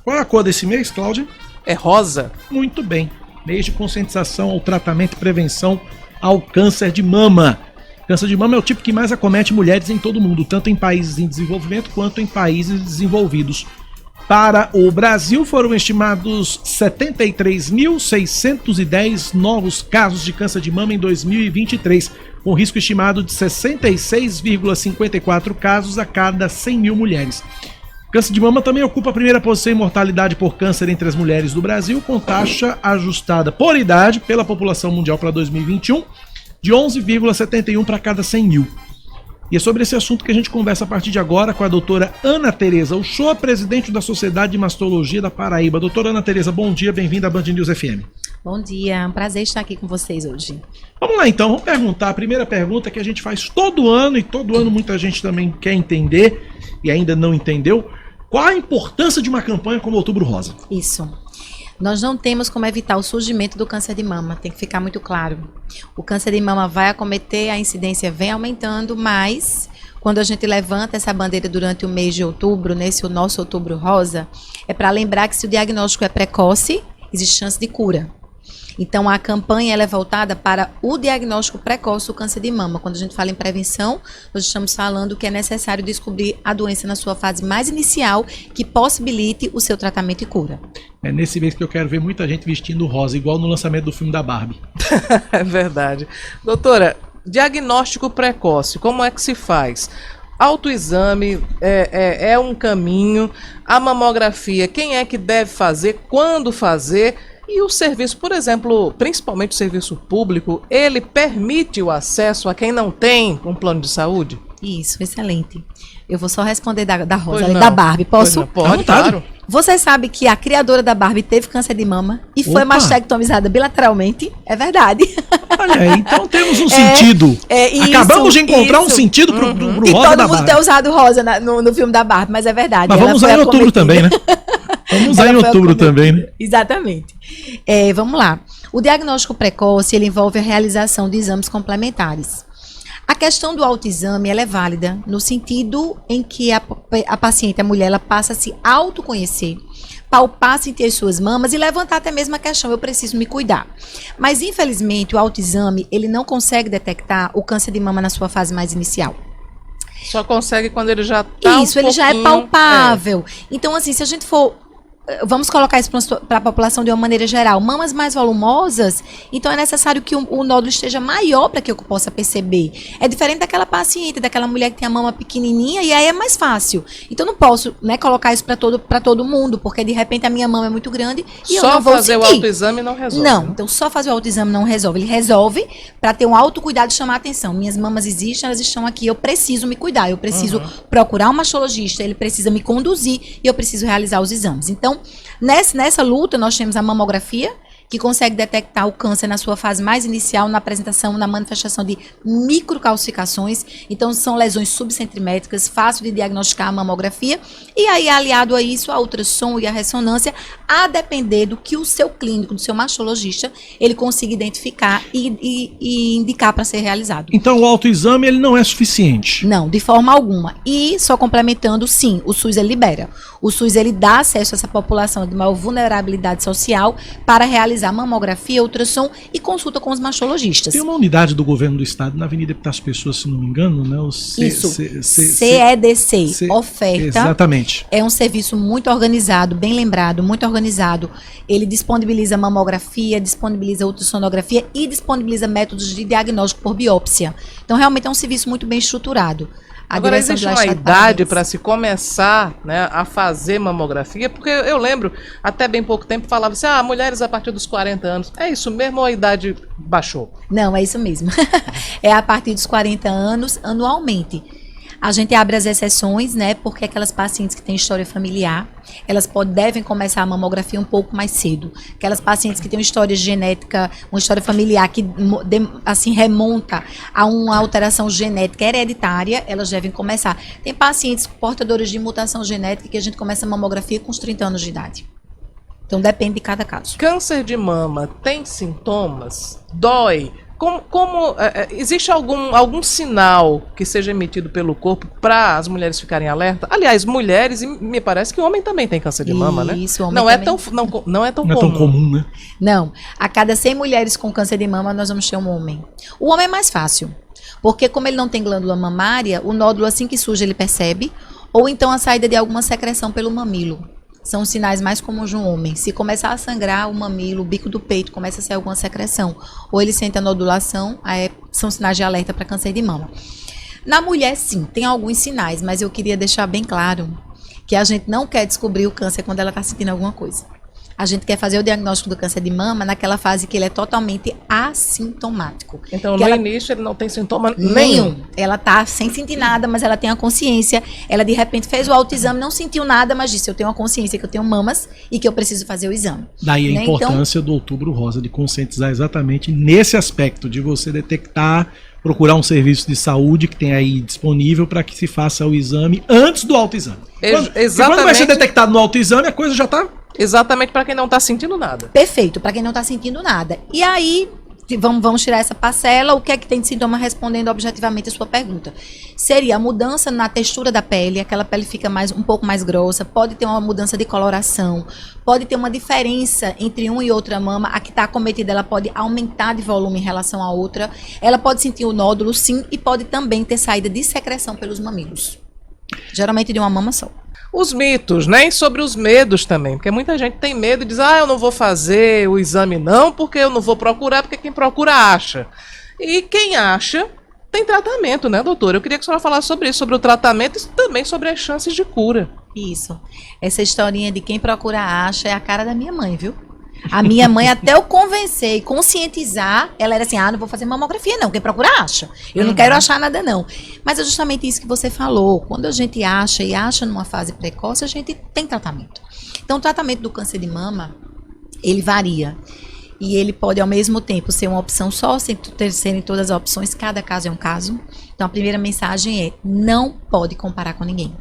Qual é a cor desse mês, Cláudia? É rosa. Muito bem. Mês de conscientização ao tratamento e prevenção ao câncer de mama. Câncer de mama é o tipo que mais acomete mulheres em todo o mundo, tanto em países em desenvolvimento quanto em países desenvolvidos. Para o Brasil, foram estimados 73.610 novos casos de câncer de mama em 2023, com risco estimado de 66,54 casos a cada 100 mil mulheres. Câncer de mama também ocupa a primeira posição em mortalidade por câncer entre as mulheres do Brasil, com taxa ajustada por idade pela população mundial para 2021 de 11,71 para cada 100 mil. E é sobre esse assunto que a gente conversa a partir de agora com a doutora Ana Tereza Uchoa, presidente da Sociedade de Mastologia da Paraíba. Doutora Ana Tereza, bom dia, bem-vinda à Band News FM. Bom dia, é um prazer estar aqui com vocês hoje. Vamos lá então, vamos perguntar. A primeira pergunta que a gente faz todo ano, e todo ano muita gente também quer entender e ainda não entendeu. Qual a importância de uma campanha como Outubro Rosa? Isso. Nós não temos como evitar o surgimento do câncer de mama, tem que ficar muito claro. O câncer de mama vai acometer, a incidência vem aumentando, mas quando a gente levanta essa bandeira durante o mês de outubro, nesse o nosso Outubro Rosa, é para lembrar que se o diagnóstico é precoce, existe chance de cura. Então, a campanha ela é voltada para o diagnóstico precoce do câncer de mama. Quando a gente fala em prevenção, nós estamos falando que é necessário descobrir a doença na sua fase mais inicial, que possibilite o seu tratamento e cura. É nesse mês que eu quero ver muita gente vestindo rosa, igual no lançamento do filme da Barbie. É verdade. Doutora, diagnóstico precoce, como é que se faz? Autoexame é um caminho, a mamografia, quem é que deve fazer, quando fazer? E o serviço, por exemplo, principalmente o serviço público, ele permite o acesso a quem não tem um plano de saúde? Isso, excelente. Eu vou só responder da Rosa, Pois da não. Barbie. Posso? Pois não, pode, claro. Você sabe que a criadora da Barbie teve câncer de mama e foi Opa! mastectomizada bilateralmente? É verdade. Olha aí, então temos um sentido. Isso, Acabamos de encontrar um isso. sentido pro E rosa todo da mundo Barbie. tem usado rosa no filme da Barbie, mas é verdade. Mas ela vamos foi usar em outubro acometida. também, né? Vamos usar Ela em foi outubro acometida. também, né? Exatamente. Vamos lá. O diagnóstico precoce ele envolve a realização de exames complementares. A questão do autoexame ela é válida no sentido em que a paciente, a mulher, ela passa a se autoconhecer, palpar, sentir as suas mamas e levantar até mesmo a questão, eu preciso me cuidar. Mas, infelizmente, o autoexame, ele não consegue detectar o câncer de mama na sua fase mais inicial. Só consegue quando ele já está Isso, ele já é palpável. Então, assim, se a gente for... Vamos colocar isso para a população de uma maneira geral. Mamas mais volumosas, então é necessário que o nódulo esteja maior para que eu possa perceber. É diferente daquela paciente, daquela mulher que tem a mama pequenininha, e aí é mais fácil. Então não posso, né, colocar isso para todo mundo, porque de repente a minha mama é muito grande e eu não vou fazer sentir. o autoexame não resolve. Não, então só fazer o autoexame não resolve. Ele resolve para ter um autocuidado e chamar a atenção. Minhas mamas existem, elas estão aqui, eu preciso me cuidar, eu preciso procurar um mastologista, ele precisa me conduzir e eu preciso realizar os exames. Então, nessa luta, nós temos a mamografia, que consegue detectar o câncer na sua fase mais inicial, na apresentação, na manifestação de microcalcificações. Então, são lesões subcentimétricas, fácil de diagnosticar a mamografia. E aí, aliado a isso, a ultrassom e a ressonância, a depender do que o seu clínico, do seu mastologista, ele consiga identificar e indicar para ser realizado. Então o autoexame ele não é suficiente. Não, de forma alguma. E só complementando, sim, o SUS ele libera. O SUS ele dá acesso a essa população de maior vulnerabilidade social para realizar mamografia, ultrassom e consulta com os mastologistas. Tem uma unidade do governo do estado na Avenida Epitácio Pessoa, se não me engano, né? CEDC, oferta. Exatamente. É um serviço muito organizado, bem lembrado, muito organizado. Ele disponibiliza mamografia, disponibiliza ultrassonografia e disponibiliza métodos de diagnóstico por biópsia. Então, realmente é um serviço muito bem estruturado. Agora, existe uma idade para se começar, né, a fazer mamografia? Porque eu lembro, até bem pouco tempo, falava assim, mulheres a partir dos 40 anos. É isso mesmo ou a idade baixou? Não, é isso mesmo. É a partir dos 40 anos, anualmente. A gente abre as exceções, né, porque aquelas pacientes que têm história familiar, elas devem começar a mamografia um pouco mais cedo. Aquelas pacientes que têm uma história genética, uma história familiar que assim remonta a uma alteração genética hereditária, elas devem começar. Tem pacientes portadoras de mutação genética que a gente começa a mamografia com os 30 anos de idade. Então depende de cada caso. Câncer de mama tem sintomas? Dói? existe algum sinal que seja emitido pelo corpo para as mulheres ficarem alerta? Aliás, mulheres, e me parece que o homem também tem câncer de mama, né? Isso, Não é tão comum. Não é tão comum, né? Não, a cada 100 mulheres com câncer de mama, nós vamos ter um homem. O homem é mais fácil, porque como ele não tem glândula mamária, o nódulo assim que surge ele percebe, ou então a saída de alguma secreção pelo mamilo. São os sinais mais comuns de um homem. Se começar a sangrar o mamilo, o bico do peito, começa a sair alguma secreção, ou ele sente a nodulação, aí são sinais de alerta para câncer de mama. Na mulher, sim, tem alguns sinais, mas eu queria deixar bem claro que a gente não quer descobrir o câncer quando ela está sentindo alguma coisa. A gente quer fazer o diagnóstico do câncer de mama naquela fase que ele é totalmente assintomático. Então, que no início, ele não tem sintoma nenhum. Ela tá sem sentir nada, mas ela tem a consciência. Ela, de repente, fez o autoexame, não sentiu nada, mas disse, eu tenho a consciência que eu tenho mamas e que eu preciso fazer o exame. Daí a né? importância do Outubro Rosa de conscientizar exatamente nesse aspecto, de você detectar, procurar um serviço de saúde que tem aí disponível para que se faça o exame antes do autoexame. Exatamente. Quando vai ser detectado no autoexame, a coisa já está... Exatamente para quem não está sentindo nada. Perfeito, para quem não está sentindo nada. E aí, vamos tirar essa parcela, o que é que tem de sintoma respondendo objetivamente a sua pergunta? Seria a mudança na textura da pele, aquela pele fica um pouco mais grossa, pode ter uma mudança de coloração, pode ter uma diferença entre uma e outra mama, a que está acometida ela pode aumentar de volume em relação à outra, ela pode sentir o nódulo sim, e pode também ter saída de secreção pelos mamilos, geralmente de uma mama só. Os mitos, né? E sobre os medos também, porque muita gente tem medo e diz, eu não vou fazer o exame não, porque eu não vou procurar, porque quem procura acha. E quem acha tem tratamento, né, doutora? Eu queria que a senhora falasse sobre isso, sobre o tratamento e também sobre as chances de cura. Isso. Essa historinha de quem procura acha é a cara da minha mãe, viu? A minha mãe, até eu convencer e conscientizar, ela era assim, não vou fazer mamografia não, quem procura acha. Eu não quero achar nada não. Mas é justamente isso que você falou. Quando a gente acha e acha numa fase precoce, a gente tem tratamento. Então, o tratamento do câncer de mama, ele varia. E ele pode, ao mesmo tempo, ser uma opção só, sem serem todas as opções, cada caso é um caso. Então, a primeira mensagem é, não pode comparar com ninguém.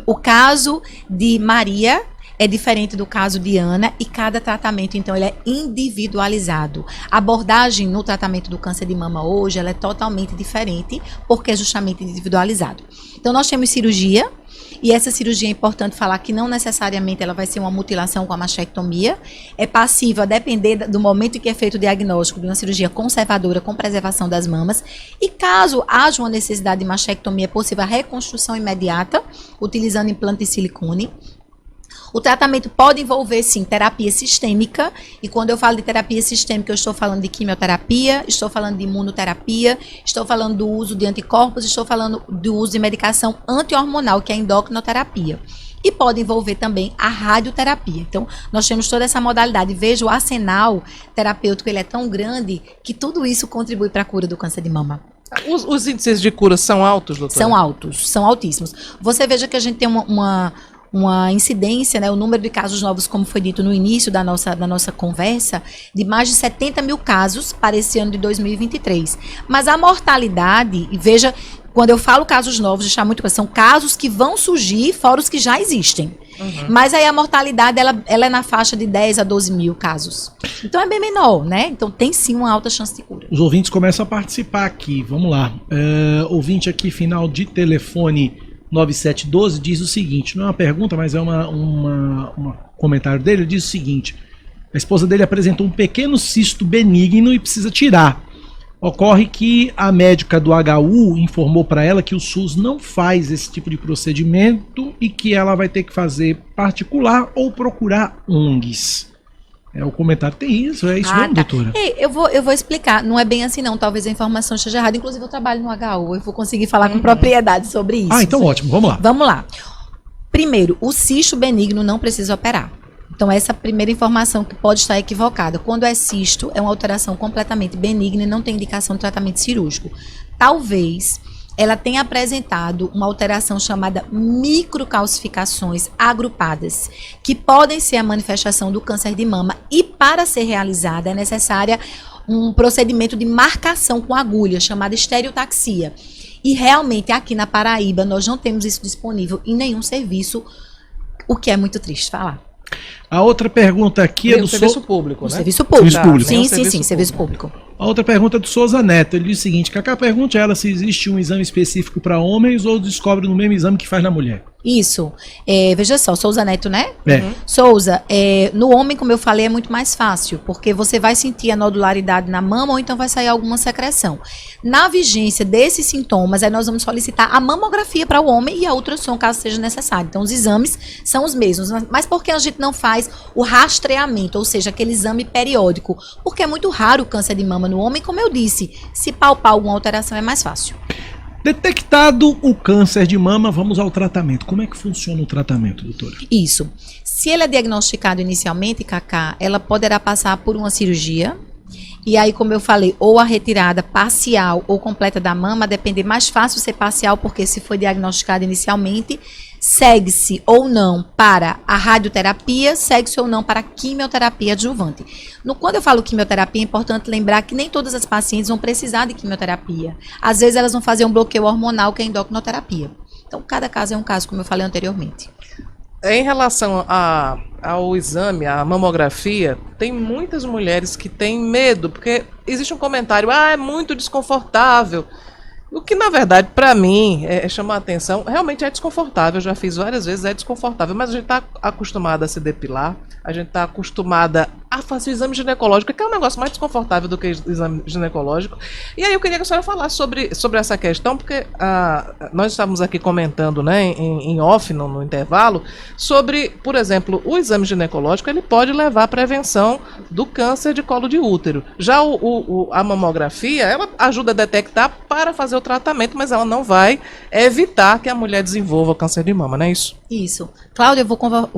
O caso de Maria é diferente do caso de Ana e cada tratamento, então, ele é individualizado. A abordagem no tratamento do câncer de mama hoje, ela é totalmente diferente, porque é justamente individualizado. Então, nós temos cirurgia, e essa cirurgia é importante falar que não necessariamente ela vai ser uma mutilação com a mastectomia, é passível a depender do momento em que é feito o diagnóstico de uma cirurgia conservadora com preservação das mamas, e caso haja uma necessidade de mastectomia, é possível a reconstrução imediata, utilizando implante de silicone. O tratamento pode envolver, sim, terapia sistêmica, e quando eu falo de terapia sistêmica, eu estou falando de quimioterapia, estou falando de imunoterapia, estou falando do uso de anticorpos, estou falando do uso de medicação anti-hormonal, que é a endocrinoterapia. E pode envolver também a radioterapia. Então, nós temos toda essa modalidade. Veja, o arsenal terapêutico, ele é tão grande que tudo isso contribui para a cura do câncer de mama. Os índices de cura são altos, doutora? São altos, são altíssimos. Você veja que a gente tem uma incidência, né, o número de casos novos, como foi dito no início da nossa conversa, de mais de 70 mil casos para esse ano de 2023. Mas a mortalidade, e veja, quando eu falo casos novos, deixar muito claro, são casos que vão surgir fora os que já existem. Mas aí a mortalidade, ela é na faixa de 10 a 12 mil casos. Então é bem menor, né? Então tem sim uma alta chance de cura. Os ouvintes começam a participar aqui, vamos lá. Ouvinte aqui, final de telefone 9712, diz o seguinte, não é uma pergunta, mas é um comentário dele, ele diz o seguinte, a esposa dele apresentou um pequeno cisto benigno e precisa tirar. Ocorre que a médica do HU informou para ela que o SUS não faz esse tipo de procedimento e que ela vai ter que fazer particular ou procurar ONGs. É o comentário, tem isso, é isso mesmo, doutora? Eu vou explicar, não é bem assim não, talvez a informação esteja errada, inclusive eu trabalho no HU, eu vou conseguir falar com propriedade sobre isso. Então ótimo, vamos lá. Vamos lá. Primeiro, o cisto benigno não precisa operar. Então essa é a primeira informação que pode estar equivocada. Quando é cisto, é uma alteração completamente benigna e não tem indicação de tratamento cirúrgico. Talvez ela tenha apresentado uma alteração chamada microcalcificações agrupadas, que podem ser a manifestação do câncer de mama, e para ser realizada é necessária um procedimento de marcação com agulha, chamada estereotaxia. E realmente aqui na Paraíba nós não temos isso disponível em nenhum serviço, o que é muito triste falar. A outra pergunta aqui é do serviço público, né? Serviço público. Serviço público. Sim, serviço público. A outra pergunta é do Souza Neto. Ele diz o seguinte: Cacá, pergunte a ela se existe um exame específico para homens ou descobre no mesmo exame que faz na mulher. Isso. Veja só, Souza Neto, né? É. Souza, no homem, como eu falei, é muito mais fácil, porque você vai sentir a nodularidade na mama ou então vai sair alguma secreção. Na vigência desses sintomas, aí nós vamos solicitar a mamografia para o homem e a ultrassom, caso seja necessário. Então, os exames são os mesmos. Mas por que a gente não faz o rastreamento, ou seja, aquele exame periódico? Porque é muito raro o câncer de mama no homem, como eu disse. Se palpar alguma alteração é mais fácil. Detectado o câncer de mama, vamos ao tratamento. Como é que funciona o tratamento, doutora? Isso. Se ele é diagnosticado inicialmente, Cacá, ela poderá passar por uma cirurgia. E aí, como eu falei, ou a retirada parcial ou completa da mama, depende, mais fácil ser parcial, porque se foi diagnosticado inicialmente, segue-se ou não para a radioterapia, segue-se ou não para a quimioterapia adjuvante. Quando eu falo quimioterapia, é importante lembrar que nem todas as pacientes vão precisar de quimioterapia. Às vezes elas vão fazer um bloqueio hormonal, que é endocrinoterapia. Então, cada caso é um caso, como eu falei anteriormente. Em relação ao exame, à mamografia, tem muitas mulheres que têm medo, porque existe um comentário, é muito desconfortável. O que, na verdade, para mim, chama a atenção, realmente é desconfortável, eu já fiz várias vezes, é desconfortável, mas a gente está acostumada a se depilar, a gente está acostumada a fazer o exame ginecológico, que é um negócio mais desconfortável do que o exame ginecológico. E aí eu queria que a senhora falasse sobre essa questão, porque nós estávamos aqui comentando, né, em off, no intervalo, sobre, por exemplo, o exame ginecológico, ele pode levar à prevenção do câncer de colo de útero. Já a mamografia, ela ajuda a detectar para fazer o tratamento, mas ela não vai evitar que a mulher desenvolva o câncer de mama, não é isso? Isso. Cláudia, eu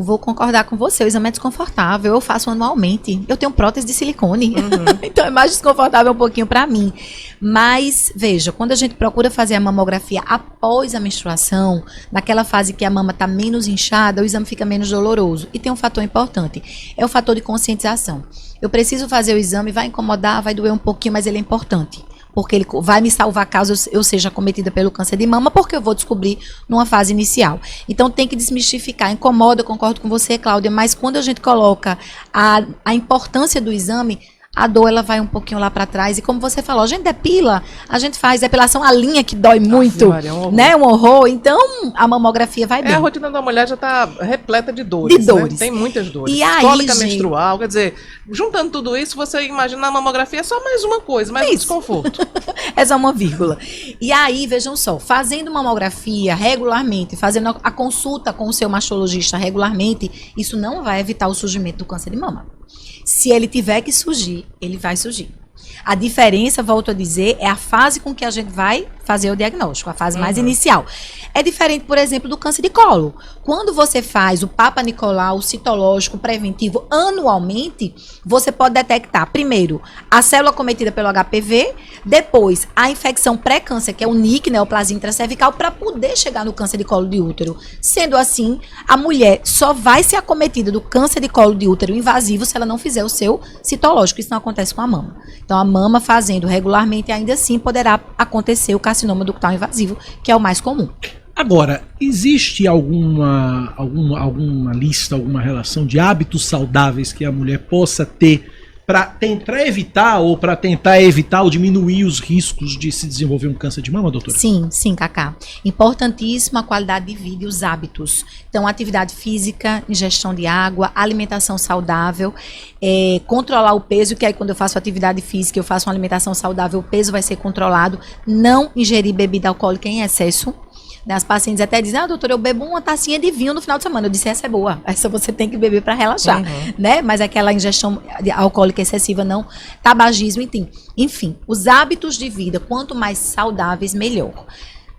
vou concordar com você, o exame é desconfortável, eu faço anualmente. Eu tenho prótese de silicone, então é mais desconfortável um pouquinho para mim. Mas, veja, quando a gente procura fazer a mamografia após a menstruação, naquela fase que a mama está menos inchada, o exame fica menos doloroso. E tem um fator importante, é o fator de conscientização. Eu preciso fazer o exame, vai incomodar, vai doer um pouquinho, mas ele é importante. Porque ele vai me salvar caso eu seja acometida pelo câncer de mama, porque eu vou descobrir numa fase inicial. Então tem que desmistificar. Incomoda, eu concordo com você, Cláudia, mas quando a gente coloca a importância do exame, a dor ela vai um pouquinho lá para trás. E como você falou, a gente depila, a gente faz depilação a linha que dói muito, Maria, é um horror. né? Um horror. Então a mamografia vai bem. A rotina da mulher já está repleta de dores. De dores. Né? Tem muitas dores. E aí, cólica gente, menstrual, quer dizer, juntando tudo isso, você imagina a mamografia é só mais uma coisa, mais um desconforto. É só uma vírgula. E aí, vejam só, fazendo mamografia regularmente, fazendo a consulta com o seu mastologista regularmente, isso não vai evitar o surgimento do câncer de mama. Se ele tiver que surgir, ele vai surgir. A diferença, volto a dizer, é a fase com que a gente vai fazer o diagnóstico, a fase mais inicial. É diferente, por exemplo, do câncer de colo. Quando você faz o Papa Nicolau citológico preventivo anualmente, você pode detectar, primeiro, a célula cometida pelo HPV, depois a infecção pré-câncer, que é o NIC, neoplasia intracervical, para poder chegar no câncer de colo de útero. Sendo assim, a mulher só vai ser acometida do câncer de colo de útero invasivo se ela não fizer o seu citológico. Isso não acontece com a mama. Então, a mama fazendo regularmente, ainda assim, poderá acontecer o carcinoma ductal invasivo, que é o mais comum. Agora, existe alguma lista, alguma relação de hábitos saudáveis que a mulher possa ter para tentar evitar ou diminuir os riscos de se desenvolver um câncer de mama, doutora? Sim, Cacá. Importantíssima a qualidade de vida e os hábitos. Então, atividade física, ingestão de água, alimentação saudável, controlar o peso, que aí quando eu faço atividade física, eu faço uma alimentação saudável, o peso vai ser controlado, não ingerir bebida alcoólica em excesso. As pacientes até dizem, doutora, eu bebo uma tacinha de vinho no final de semana. Eu disse, essa é boa, essa você tem que beber para relaxar, né? Mas aquela ingestão alcoólica excessiva não, tabagismo, enfim, os hábitos de vida, quanto mais saudáveis, melhor.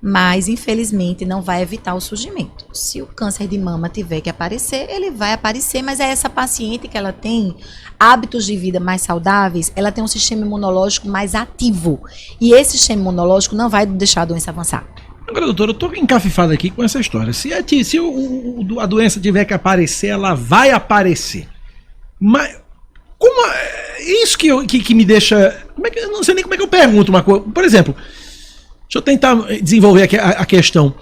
Mas, infelizmente, não vai evitar o surgimento. Se o câncer de mama tiver que aparecer, ele vai aparecer, mas é essa paciente que ela tem hábitos de vida mais saudáveis, ela tem um sistema imunológico mais ativo. E esse sistema imunológico não vai deixar a doença avançar. Agora, doutora, eu tô encafifado aqui com essa história. Se a doença tiver que aparecer, ela vai aparecer. Mas como isso que me deixa... eu não sei nem como é que eu pergunto uma coisa. Por exemplo, deixa eu tentar desenvolver a questão.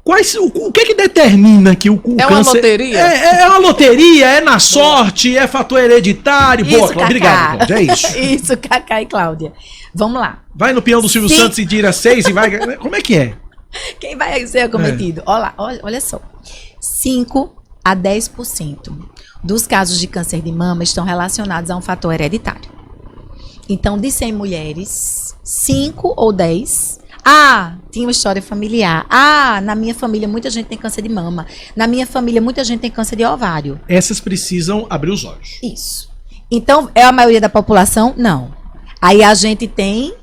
O que determina que o É câncer... uma loteria? É uma loteria, é na sorte, é fator hereditário. Isso, Boa, Cacá. obrigado, Cláudia, é isso. Isso, Cacá e Cláudia. Vamos lá. Vai no peão do Silvio Sim. Santos e tira 6 e vai... Como é que é? Quem vai ser acometido? Olha só. 5 a 10% dos casos de câncer de mama estão relacionados a um fator hereditário. Então, de 100 mulheres, 5 ou 10... tinha uma história familiar. Na minha família muita gente tem câncer de mama. Na minha família muita gente tem câncer de ovário. Essas precisam abrir os olhos. Isso. Então, é a maioria da população? Não. Aí a gente tem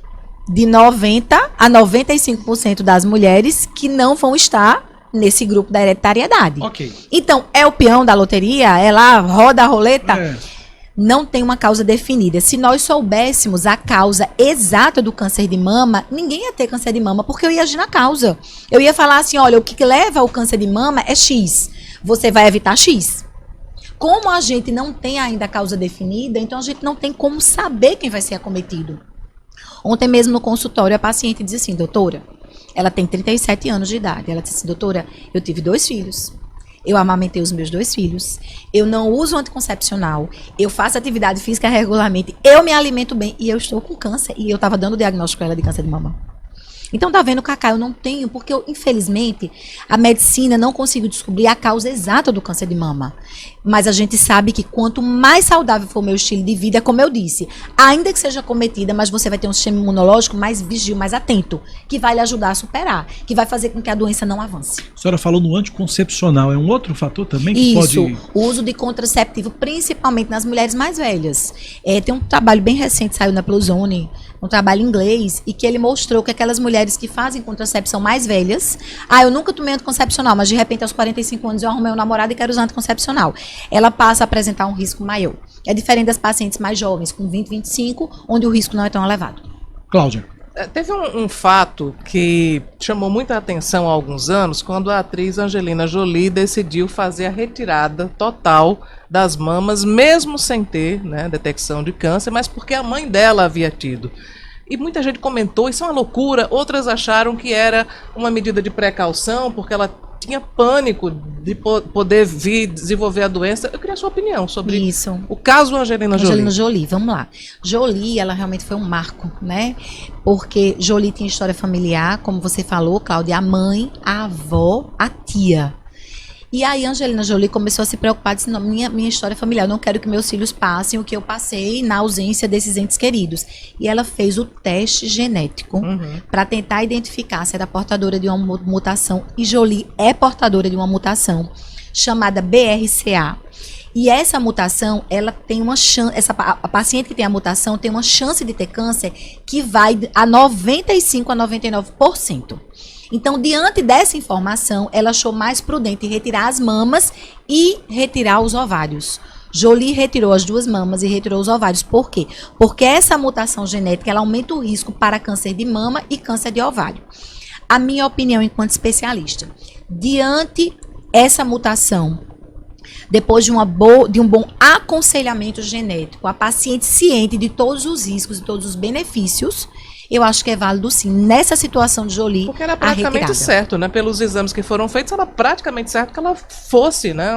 de 90 a 95% das mulheres que não vão estar nesse grupo da hereditariedade. Ok. Então, é o peão da loteria? É lá, roda a roleta? É. Não tem uma causa definida. Se nós soubéssemos a causa exata do câncer de mama, ninguém ia ter câncer de mama, porque eu ia agir na causa. Eu ia falar assim, olha, o que leva ao câncer de mama é X. Você vai evitar X. Como a gente não tem ainda a causa definida, então a gente não tem como saber quem vai ser acometido. Ontem mesmo no consultório, a paciente disse assim, doutora, ela tem 37 anos de idade. Ela disse assim, doutora, eu tive 2 filhos. Eu amamentei os meus 2 filhos, eu não uso anticoncepcional, eu faço atividade física regularmente, eu me alimento bem e eu estou com câncer. E eu estava dando diagnóstico para ela de câncer de mama. Então, tá vendo, Cacá, eu não tenho, porque eu, infelizmente, a medicina não conseguiu descobrir a causa exata do câncer de mama. Mas a gente sabe que quanto mais saudável for o meu estilo de vida, como eu disse, ainda que seja cometida, mas você vai ter um sistema imunológico mais vigio, mais atento, que vai lhe ajudar a superar, que vai fazer com que a doença não avance. A senhora falou no anticoncepcional, é um outro fator também que Isso, pode... o uso de contraceptivo, principalmente nas mulheres mais velhas. Tem um trabalho bem recente, saiu na Pluzone, um trabalho em inglês, e que ele mostrou que aquelas mulheres que fazem contracepção mais velhas, eu nunca tomei anticoncepcional, mas de repente aos 45 anos eu arrumei um namorado e quero usar anticoncepcional. Ela passa a apresentar um risco maior. É diferente das pacientes mais jovens, com 20, 25, onde o risco não é tão elevado. Cláudia. Teve um fato que chamou muita atenção há alguns anos, quando a atriz Angelina Jolie decidiu fazer a retirada total das mamas, mesmo sem ter, né, detecção de câncer, mas porque a mãe dela havia tido. E muita gente comentou, isso é uma loucura, outras acharam que era uma medida de precaução, porque ela tinha pânico de poder vir desenvolver a doença. Eu queria a sua opinião sobre isso. O caso Angelina Jolie. Angelina Jolie, vamos lá. Jolie, ela realmente foi um marco, né? Porque Jolie tinha história familiar, como você falou, Cláudia, a mãe, a avó, a tia. E aí Angelina Jolie começou a se preocupar, disse, não, minha história familiar, eu não quero que meus filhos passem o que eu passei na ausência desses entes queridos. E ela fez o teste genético para tentar identificar se era portadora de uma mutação. E Jolie é portadora de uma mutação chamada BRCA. E essa mutação, ela tem uma chance, a paciente que tem a mutação tem uma chance de ter câncer que vai a 95 a 99%. Então, diante dessa informação, ela achou mais prudente retirar as mamas e retirar os ovários. Jolie retirou as 2 mamas e retirou os ovários. Por quê? Porque essa mutação genética, ela aumenta o risco para câncer de mama e câncer de ovário. A minha opinião enquanto especialista, diante essa mutação, depois de um bom aconselhamento genético, a paciente ciente de todos os riscos e todos os benefícios, eu acho que é válido sim, nessa situação de Jolie, porque era praticamente certo, né? Pelos exames que foram feitos, era praticamente certo que ela fosse, né,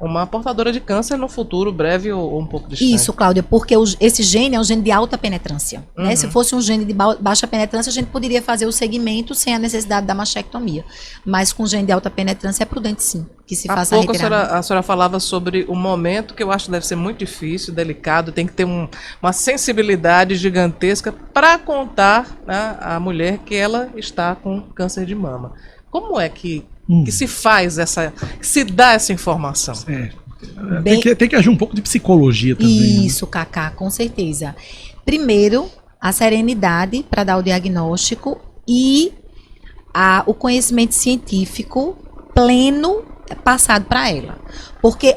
uma portadora de câncer no futuro breve ou um pouco distante. Isso, Cláudia, porque esse gene é um gene de alta penetrância. Né? Se fosse um gene de baixa penetrância, a gente poderia fazer o segmento sem a necessidade da mastectomia. Mas com gene de alta penetrância é prudente sim, que se faça a retirada. A senhora falava sobre o momento que eu acho que deve ser muito difícil, delicado, tem que ter uma sensibilidade gigantesca para contar, né, à mulher que ela está com câncer de mama. Como é que se faz que se dá essa informação? Tem que agir um pouco de psicologia também. Isso, Cacá, com certeza. Primeiro, a serenidade para dar o diagnóstico e o conhecimento científico pleno passado para ela. Porque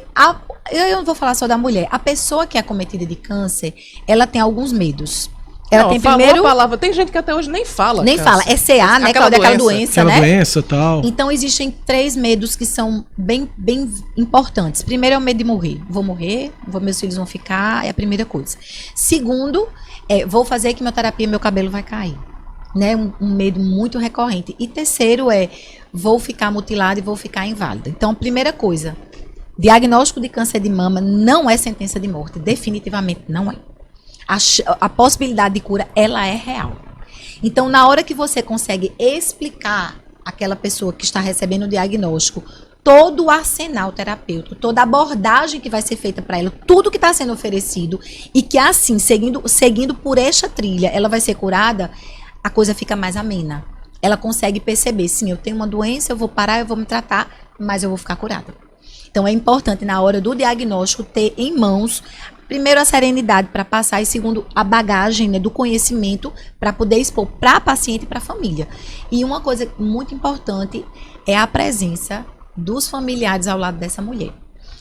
eu não vou falar só da mulher. A pessoa que é acometida de câncer, ela tem alguns medos. Ela tem primeiro... a palavra. Tem gente que até hoje nem fala. Nem fala. É CA, né? Aquela doença, né? Aquela doença e tal. Então, existem 3 medos que são bem importantes. Primeiro é o medo de morrer. Vou morrer, meus filhos vão ficar, é a primeira coisa. Segundo, vou fazer quimioterapia e meu cabelo vai cair. né? Um medo muito recorrente. E terceiro é, vou ficar mutilada e vou ficar inválida. Então, primeira coisa, diagnóstico de câncer de mama não é sentença de morte, definitivamente não é. A possibilidade de cura, ela é real. Então, na hora que você consegue explicar àquela pessoa que está recebendo o diagnóstico, todo o arsenal terapêutico, toda a abordagem que vai ser feita para ela, tudo que está sendo oferecido, e que assim, seguindo por esta trilha, ela vai ser curada, a coisa fica mais amena. Ela consegue perceber, sim, eu tenho uma doença, eu vou parar, eu vou me tratar, mas eu vou ficar curada. Então, é importante, na hora do diagnóstico, ter em mãos, primeiro, a serenidade para passar, e segundo, a bagagem, né, do conhecimento para poder expor para a paciente e para a família. E uma coisa muito importante é a presença dos familiares ao lado dessa mulher.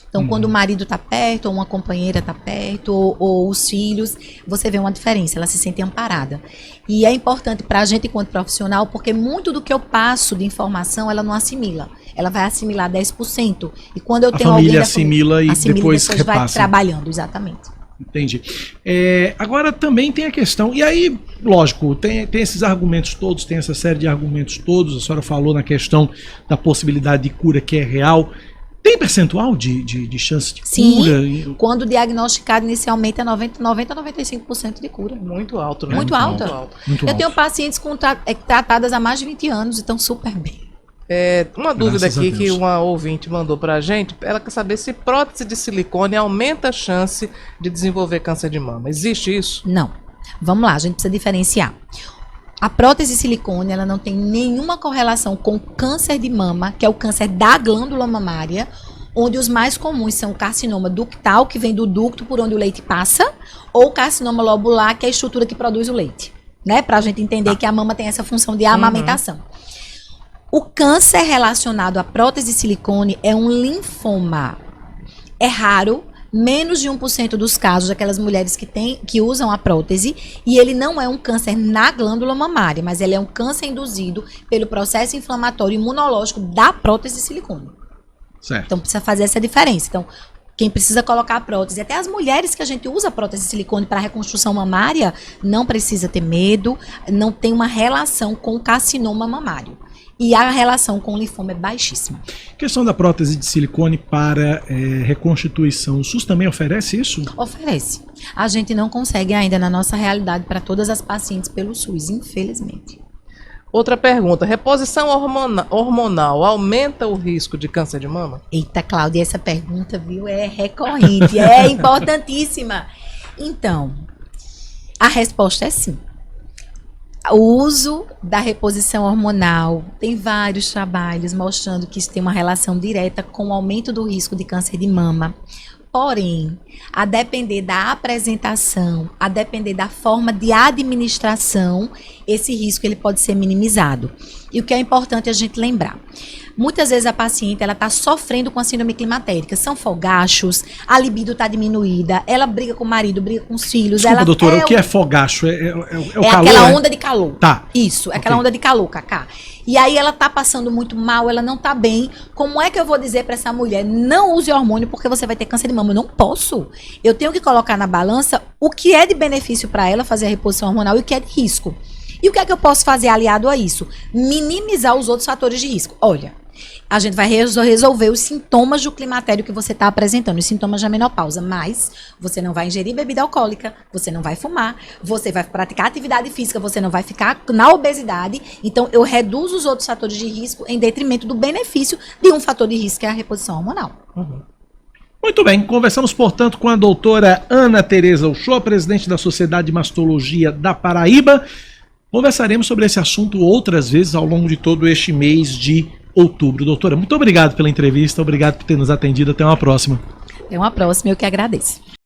Então, quando o marido está perto, ou uma companheira está perto, ou os filhos, você vê uma diferença, ela se sente amparada. E é importante para a gente, enquanto profissional, porque muito do que eu passo de informação, ela não assimila. Ela vai assimilar 10%. E quando eu tenho alguém da assimila e depois repassa. Vai trabalhando, exatamente. Entendi. Agora também tem a questão, e aí, lógico, tem esses argumentos todos, tem essa série de argumentos todos, a senhora falou na questão da possibilidade de cura que é real. Tem percentual de chance de cura? Sim, quando diagnosticado inicialmente é 90 a 95% de cura. Muito alto, né? Muito alto. Eu tenho pacientes tratadas há mais de 20 anos e estão super bem. Uma dúvida aqui que uma ouvinte mandou pra gente, ela quer saber se prótese de silicone aumenta a chance de desenvolver câncer de mama. Existe isso? Não. Vamos lá, a gente precisa diferenciar. A prótese de silicone, ela não tem nenhuma correlação com o câncer de mama, que é o câncer da glândula mamária, onde os mais comuns são o carcinoma ductal, que vem do ducto por onde o leite passa, ou o carcinoma lobular, que é a estrutura que produz o leite, né? Pra gente entender que a mama tem essa função de amamentação. O câncer relacionado à prótese de silicone é um linfoma. É raro, menos de 1% dos casos daquelas mulheres que usam a prótese, e ele não é um câncer na glândula mamária, mas ele é um câncer induzido pelo processo inflamatório imunológico da prótese de silicone. Certo. Então precisa fazer essa diferença. Então, quem precisa colocar a prótese, até as mulheres que a gente usa a prótese de silicone para reconstrução mamária, não precisa ter medo, não tem uma relação com o carcinoma mamário. E a relação com o linfoma é baixíssima. Questão da prótese de silicone para reconstituição, o SUS também oferece isso? Oferece. A gente não consegue ainda na nossa realidade para todas as pacientes pelo SUS, infelizmente. Outra pergunta, reposição hormonal aumenta o risco de câncer de mama? Eita, Cláudia, essa pergunta, viu, é recorrente, é importantíssima. Então, a resposta é sim. O uso da reposição hormonal, tem vários trabalhos mostrando que isso tem uma relação direta com o aumento do risco de câncer de mama. Porém, a depender da apresentação, a depender da forma de administração, esse risco ele pode ser minimizado. E o que é importante a gente lembrar, muitas vezes a paciente ela está sofrendo com a síndrome climatérica, são fogachos, a libido está diminuída, ela briga com o marido, briga com os filhos. Desculpa, doutora, o que é fogacho? É o calor? Aquela onda de calor. Tá. Isso, aquela onda de calor, Cacá. E aí ela tá passando muito mal, ela não tá bem. Como é que eu vou dizer para essa mulher, não use hormônio porque você vai ter câncer de mama? Eu não posso. Eu tenho que colocar na balança o que é de benefício para ela fazer a reposição hormonal e o que é de risco. E o que é que eu posso fazer aliado a isso? Minimizar os outros fatores de risco. Olha, a gente vai resolver os sintomas do climatério que você está apresentando, os sintomas da menopausa, mas você não vai ingerir bebida alcoólica, você não vai fumar, você vai praticar atividade física, você não vai ficar na obesidade. Então, eu reduzo os outros fatores de risco em detrimento do benefício de um fator de risco, que é a reposição hormonal. Muito bem, conversamos, portanto, com a doutora Ana Tereza Uchoa, presidente da Sociedade de Mastologia da Paraíba. Conversaremos sobre esse assunto outras vezes ao longo de todo este mês de outubro. Doutora, muito obrigado pela entrevista, obrigado por ter nos atendido. Até uma próxima. Até uma próxima, eu que agradeço.